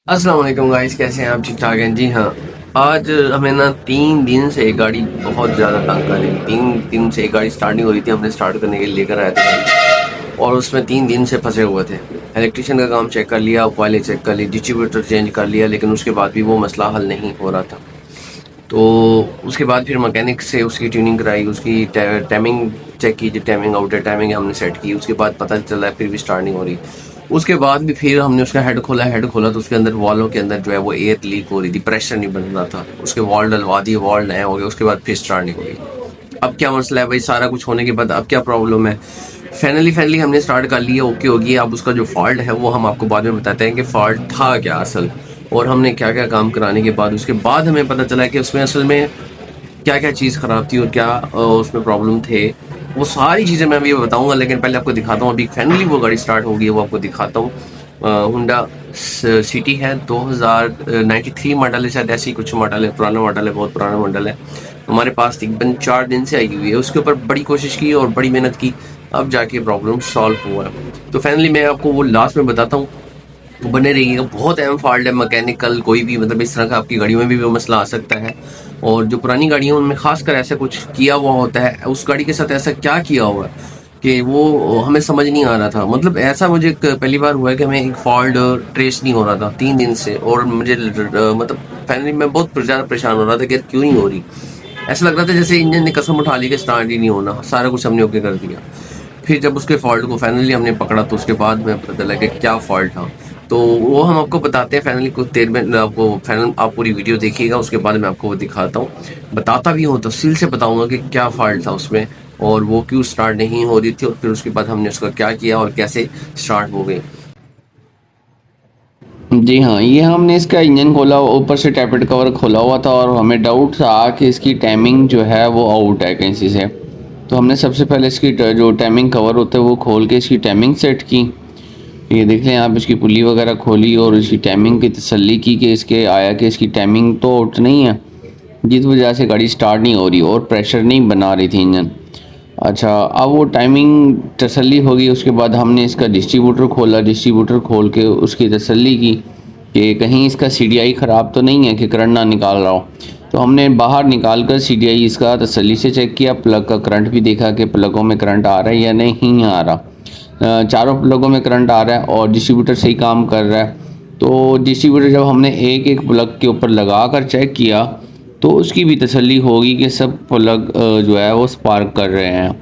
अस्सलाम वालेकुम गाइस, कैसे हैं आप? ठीक ठाक हैं जी। हाँ, आज हमें ना 3 दिन से एक गाड़ी बहुत ज़्यादा तंग कर रही थी। 3 दिन से एक गाड़ी स्टार्ट नहीं हो रही थी। हमने स्टार्ट करने के लिए लेकर आए थे गाड़ी, और उसमें 3 दिन से फंसे हुए थे। इलेक्ट्रिशियन का काम चेक कर लिया, वायले चेक कर ली, डिस्ट्रीब्यूटर चेंज कर लिया, लेकिन उसके बाद भी वो मसला हल नहीं हो रहा था। तो उसके बाद फिर मैकेनिक से उसकी ट्यूनिंग कराई, उसकी टाइमिंग चेक की, जो टाइमिंग आउट है टाइमिंग हमने सेट की। उसके बाद पता चला फिर भी स्टार्ट नहीं हो रही। उसके बाद भी फिर हमने उसका हेड खोला तो उसके अंदर वॉलों के अंदर जो है वो एयर लीक हो रही थी, प्रेशर नहीं बन रहा था। उसके वॉल डलवा दिए, वॉल नए हो गए, उसके बाद फिर स्टार्ट नहीं हो रही। अब क्या मसला है भाई? सारा कुछ होने के बाद अब क्या प्रॉब्लम है? फाइनली हमने स्टार्ट कर लिया, ओके होगी। अब उसका जो फॉल्ट है वो हम आपको बाद में बताते हैं कि फॉल्ट था क्या असल, और हमने क्या क्या काम कराने के बाद उसके बाद हमें पता चला कि उसमें असल में क्या क्या चीज़ ख़राब थी और क्या उसमें प्रॉब्लम थे। वो सारी चीज़ें मैं अभी बताऊंगा, लेकिन पहले आपको दिखाता हूँ। अभी फाइनली वो गाड़ी स्टार्ट हो गई है, वो आपको दिखाता हूँ। हुंडा सिटी है, 2093 मॉडल है, शायद ऐसी ही कुछ मॉडल है, पुराना मॉडल है, बहुत पुराना मॉडल है। हमारे पास तकरीबन 4 दिन से आई हुई है। उसके ऊपर बड़ी कोशिश की और बड़ी मेहनत की, अब जाके प्रॉब्लम सॉल्व हुआ है। तो फाइनली मैं आपको वो लास्ट में बताता हूँ, तो बने रहिएगा। बहुत अहम फॉल्ट है मैकेनिकल, कोई भी मतलब इस तरह का आपकी गाड़ियों में भी वो मसला आ सकता है। और जो पुरानी गाड़ियाँ उनमें खासकर ऐसा कुछ किया हुआ होता है, उस गाड़ी के साथ ऐसा क्या किया हुआ है कि वो हमें समझ नहीं आ रहा था। मतलब ऐसा मुझे पहली बार हुआ है कि हमें एक फॉल्ट ट्रेस नहीं हो रहा था 3 दिन से, और मुझे मतलब फाइनली मैं बहुत ज़्यादा परेशान हो रहा था कि यार क्यों नहीं हो रही। ऐसा लग रहा था जैसे इंजन ने कसम उठा ली कि स्टार्ट ही नहीं होना। सारा कुछ हमने ओके कर दिया। फिर जब उसके फॉल्ट को फाइनली हमने पकड़ा तो उसके बाद में पता चला कि क्या फॉल्ट था। तो वो हम आपको बताते हैं फाइनली कुछ देर में। आपको फाइनल आप पूरी वीडियो देखिएगा, उसके बाद मैं आपको वो दिखाता हूँ। बताता भी हूँ, तफसील से बताऊंगा कि क्या फॉल्ट था उसमें और वो क्यों स्टार्ट नहीं हो रही थी, और फिर उसके बाद हमने उसका क्या किया और कैसे स्टार्ट हो गई। जी हाँ, ये हमने इसका इंजन खोला, ऊपर से टैपेट कवर खोला हुआ था और हमें डाउट था कि इसकी टाइमिंग जो है वो आउट है कहीं से। तो हमने सबसे पहले इसकी जो टाइमिंग कवर होता है वो खोल के इसकी टाइमिंग सेट की। ये देख लें आप, इसकी पुली वगैरह खोली और इसकी टाइमिंग की तसल्ली की कि इसके आया कि इसकी टाइमिंग तो आउट नहीं है, जिस वजह से गाड़ी स्टार्ट नहीं हो रही और प्रेशर नहीं बना रही थी इंजन। अच्छा, अब वो टाइमिंग तसल्ली होगी, उसके बाद हमने इसका डिस्ट्रीब्यूटर खोला। डिस्ट्रीब्यूटर खोल के उसकी तसल्ली की कि कहीं इसका सीडीआई ख़राब तो नहीं है कि करंट ना निकाल रहा हो। तो हमने बाहर निकाल कर सीडीआई इसका तसल्ली से चेक किया, प्लग का करंट भी देखा कि प्लगों में करंट आ रहा है या नहीं आ रहा। चारों प्लगों में करंट आ रहा है और डिस्ट्रीब्यूटर सही काम कर रहा है। तो डिस्ट्रीब्यूटर जब हमने एक एक प्लग के ऊपर लगा कर चेक किया तो उसकी भी तसल्ली होगी कि सब प्लग जो है वो स्पार्क कर रहे हैं।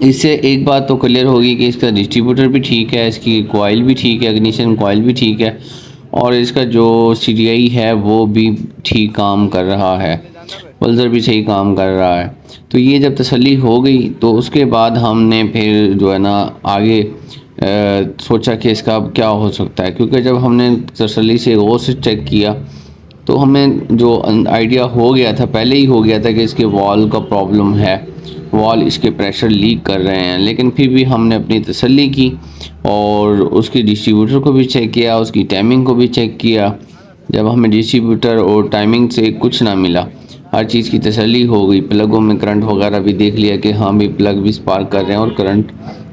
इससे एक बात तो क्लियर होगी कि इसका डिस्ट्रीब्यूटर भी ठीक है, इसकी कॉइल भी ठीक है, इग्निशन कॉइल भी ठीक है, और इसका जो सीडीआई है वो भी ठीक काम कर रहा है, पल्सर भी सही काम कर रहा है। तो ये जब तसल्ली हो गई तो उसके बाद हमने फिर जो है ना आगे सोचा कि इसका अब क्या हो सकता है, क्योंकि जब हमने तसल्ली से गौर से चेक किया तो हमें जो आइडिया हो गया था, पहले ही हो गया था कि इसके वॉल का प्रॉब्लम है, वॉल इसके प्रेशर लीक कर रहे हैं। लेकिन फिर भी हमने अपनी तसल्ली की और उसकी डिस्ट्रीब्यूटर को भी चेक किया, उसकी टाइमिंग को भी चेक किया। जब हमें डिस्ट्रीब्यूटर और टाइमिंग से कुछ ना मिला, हर चीज़ की तसल्ली हो गई, प्लगों में करंट वगैरह भी देख लिया कि हाँ भी प्लग भी स्पार्क कर रहे हैं और करंट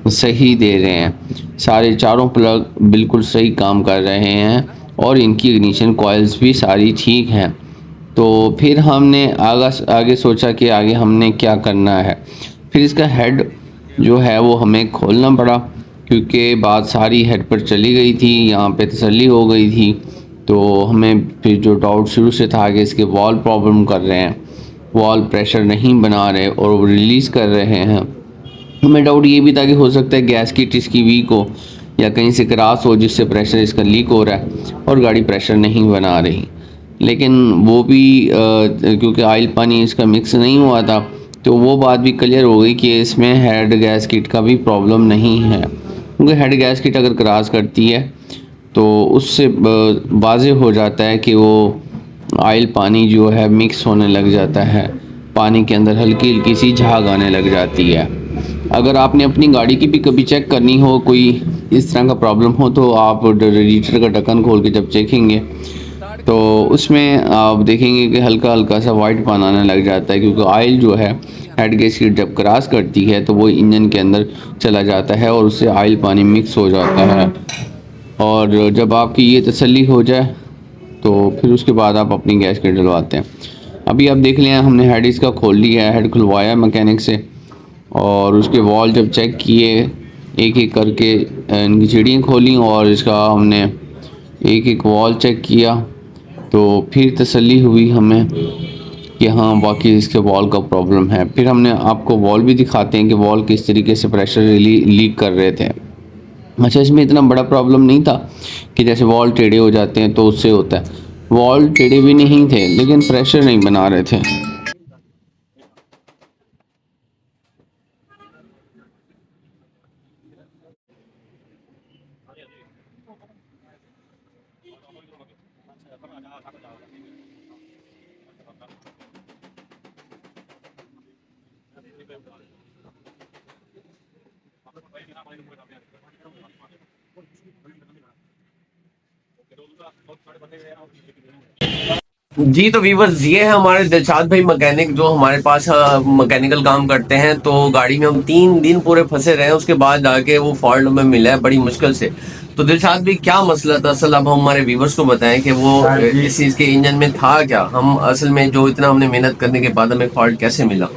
सही दे रहे हैं, सारे चारों प्लग बिल्कुल सही काम कर रहे हैं और इनकी इग्निशन कॉइल्स भी सारी ठीक हैं। तो फिर हमने आगे सोचा कि आगे हमने क्या करना है। फिर इसका हेड जो है वो हमें खोलना पड़ा, क्योंकि बात सारी हेड पर चली गई थी, यहाँ पे तसल्ली हो गई थी। तो हमें फिर जो डाउट शुरू से था कि इसके वॉल प्रॉब्लम कर रहे हैं, वॉल प्रेशर नहीं बना रहे और वो रिलीज़ कर रहे हैं। हमें डाउट ये भी था कि हो सकता है गैस किट इसकी वीक हो या कहीं से क्रॉस हो, जिससे प्रेशर इसका लीक हो रहा है और गाड़ी प्रेशर नहीं बना रही। लेकिन वो भी क्योंकि ऑयल पानी इसका मिक्स नहीं हुआ था, तो वो बात भी क्लियर हो गई कि इसमें हेड गैस किट का भी प्रॉब्लम नहीं है, क्योंकि हेड गैस किट अगर क्रॉस करती है तो उससे वाज़ेह हो जाता है कि वो ऑयल पानी जो है मिक्स होने लग जाता है, पानी के अंदर हल्की हल्की सी झाग आने लग जाती है। अगर आपने अपनी गाड़ी की भी कभी चेक करनी हो, कोई इस तरह का प्रॉब्लम हो, तो आप रेडिएटर का ढक्कन खोल के जब चेखेंगे तो उसमें आप देखेंगे कि हल्का हल्का सा वाइट पानी आने लग जाता है, क्योंकि ऑयल जो है हेड गैस की जब क्रॉस करती है तो वो इंजन के अंदर चला जाता है और उससे ऑयल पानी मिक्स हो जाता है। और जब आपकी ये तसल्ली हो जाए तो फिर उसके बाद आप अपनी गैस के डलवाते हैं। अभी आप देख लें, हमने हेड इसका खोल लिया है, हेड खुलवाया मैकेनिक से, और उसके वॉल जब चेक किए एक एक करके, इनकी सीढ़ियाँ खोली और इसका हमने एक एक वॉल चेक किया, तो फिर तसल्ली हुई हमें कि हाँ वाकई इसके वॉल का प्रॉब्लम है। फिर हमने आपको वॉल भी दिखाते हैं कि वॉल किस तरीके से प्रेशर लीक कर रहे थे। अच्छा, इसमें इतना बड़ा प्रॉब्लम नहीं था कि जैसे वॉल टेढ़े हो जाते हैं तो उससे होता है, वॉल टेढ़े भी नहीं थे लेकिन प्रेशर नहीं बना रहे थे। जी तो व्यूवर्स, ये है हमारे दिलशाद भाई मैकेनिक जो हमारे पास मैकेनिकल काम करते हैं। तो गाड़ी में हम 3 दिन पूरे फंसे रहे हैं, उसके बाद जाके वो फॉल्ट हमें मिला है बड़ी मुश्किल से। तो दिलशाद भाई, क्या मसला था असल? अब हम हमारे व्यूवर्स को बताएं कि वो इस चीज के इंजन में था क्या, हम असल में जो इतना हमने मेहनत करने के बाद हमें फॉल्ट कैसे मिला।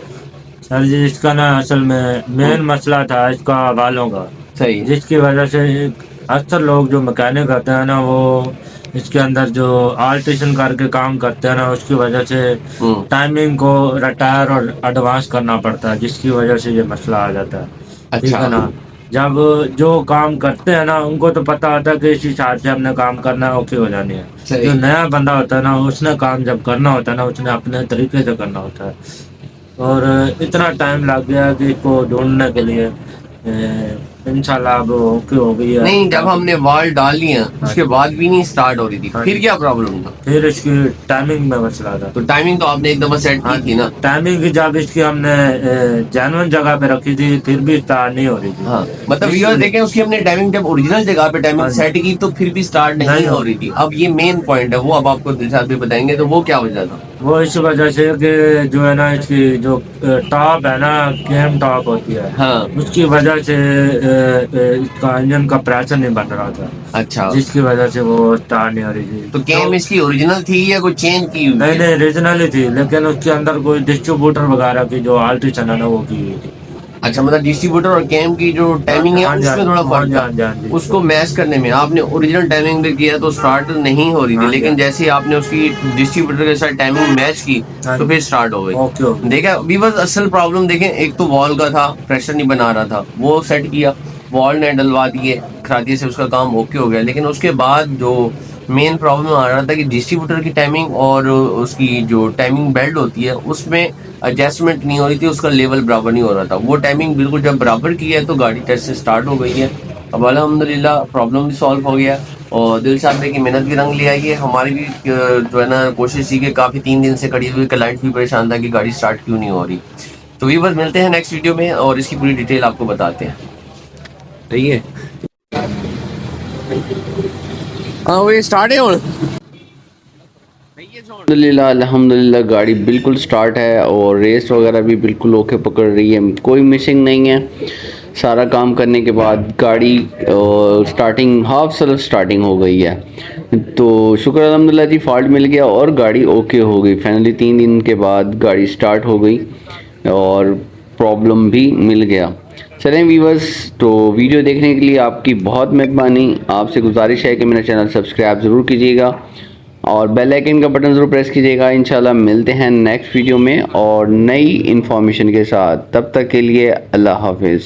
सर जी, इसका ना असल में मेन मसला था इसका वालों का, सही है। जिसकी वजह से अक्सर लोग जो मैकेनिक होते हैं ना, वो इसके अंदर जो आल्ट्रेशन करके काम करते हैं ना, उसकी वजह से हम्म। टाइमिंग को रिटायर और एडवांस करना पड़ता है, जिसकी वजह से ये मसला आ जाता है। ठीक अच्छा। है ना। जब जो काम करते हैं ना, उनको तो पता होता है कि इस हिसाब से हमने काम करना है, ओके हो जानी है। सही। जो नया बंदा होता है ना, उसने काम जब करना होता है ना, उसने अपने तरीके से करना होता है। और इतना टाइम लग गया कि इसको ढूंढने के लिए इंशाल्लाह अब ओके हो गई है। नहीं, जब हमने वॉल डाल लिया उसके बाद भी नहीं स्टार्ट हो रही थी, हाँ फिर जी। क्या प्रॉब्लम था? फिर इसकी टाइमिंग में मसला था। तो टाइमिंग तो आपने एक दफा सेट हाँ की थी ना? टाइमिंग की जब इसकी हमने जेन्युइन जगह पे रखी थी, फिर भी स्टार्ट नहीं हो रही थी। हाँ, मतलब व्यूअर देखें, उसकी हमने टाइमिंग जब ओरिजिनल जगह पे टाइमिंग हाँ जी। सेट की तो फिर भी स्टार्ट नहीं हो रही थी। अब ये मेन पॉइंट है, वो अब आपको दिलशाद भी बताएंगे, तो वो क्या वजह था? वो इस वजह से कि जो है ना, इसकी जो टॉप है ना, कैम टॉप होती है, हाँ। उसकी वजह से इसका इंजन का प्रेशर नहीं बन रहा था, अच्छा, जिसकी वजह से वो स्टार्ट नहीं हो रही थी। तो कैम इसकी ओरिजिनल थी या कोई चेंज की हुई नहीं है? नहीं, रीजनल ही थी, लेकिन उसके अंदर कोई डिस्ट्रीब्यूटर वगैरह की जो आल्ट्रेशन है ना, वो की हुई थी। अच्छा, मतलब डिस्ट्रीब्यूटर और कैम की जो टाइमिंग है हाँ जी, उसमें थोड़ा हाँ फर्क जी, था। हाँ जी, हाँ जी। उसको मैच करने में आपने ओरिजिनल टाइमिंग पे किया तो स्टार्ट नहीं हो रही थी, हाँ जी। लेकिन जैसे ही आपने उसकी डिस्ट्रीब्यूटर के साथ टाइमिंग मैच की हाँ तो जी। फिर स्टार्ट हो गई। Okay okay. देखा वीवर्स, असल प्रॉब्लम देखें, एक तो वॉल का था, प्रेशर नहीं बना रहा था, वो सेट किया, वॉल ने डलवा दिए, खरादी से उसका काम ओके हो गया। लेकिन उसके बाद जो मेन प्रॉब्लम आ रहा था कि डिस्ट्रीब्यूटर की टाइमिंग और उसकी जो टाइमिंग बेल्ट होती है उसमें एडजस्टमेंट नहीं हो रही थी, उसका लेवल बराबर नहीं हो रहा था। वो टाइमिंग बिल्कुल जब बराबर की है तो गाड़ी टेस्ट से स्टार्ट हो गई है। अब अल्हम्दुलिल्लाह प्रॉब्लम भी सॉल्व हो गया और दिलशाद भाई की मेहनत भी रंग ले आई है। हमारी भी जो है ना कोशिश थी कि काफ़ी 3 दिन से खड़ी हुई, क्लाइंट भी परेशान था कि गाड़ी स्टार्ट क्यों नहीं हो रही। तो ये बस मिलते हैं नेक्स्ट वीडियो में और इसकी पूरी डिटेल आपको बताते हैं। सही है। हाँ, वो स्टार्ट है और अल्हम्दुलिल्लाह गाड़ी बिल्कुल स्टार्ट है और रेस वगैरह भी बिल्कुल ओके पकड़ रही है, कोई मिसिंग नहीं है। सारा काम करने के बाद गाड़ी स्टार्टिंग हाफ सेल्फ स्टार्टिंग हो गई है, तो शुक्र अल्हम्दुलिल्लाह जी, फॉल्ट मिल गया और गाड़ी ओके हो गई। फाइनली 3 दिन के बाद गाड़ी स्टार्ट हो गई और प्रॉब्लम भी मिल गया। चलें वीवर्स, तो वीडियो देखने के लिए आपकी बहुत मेहरबानी। आपसे गुजारिश है कि मेरा चैनल सब्सक्राइब ज़रूर कीजिएगा और बेल आइकन का बटन ज़रूर प्रेस कीजिएगा। इंशाल्लाह मिलते हैं नेक्स्ट वीडियो में और नई इन्फॉर्मेशन के साथ। तब तक के लिए अल्लाह हाफिज़।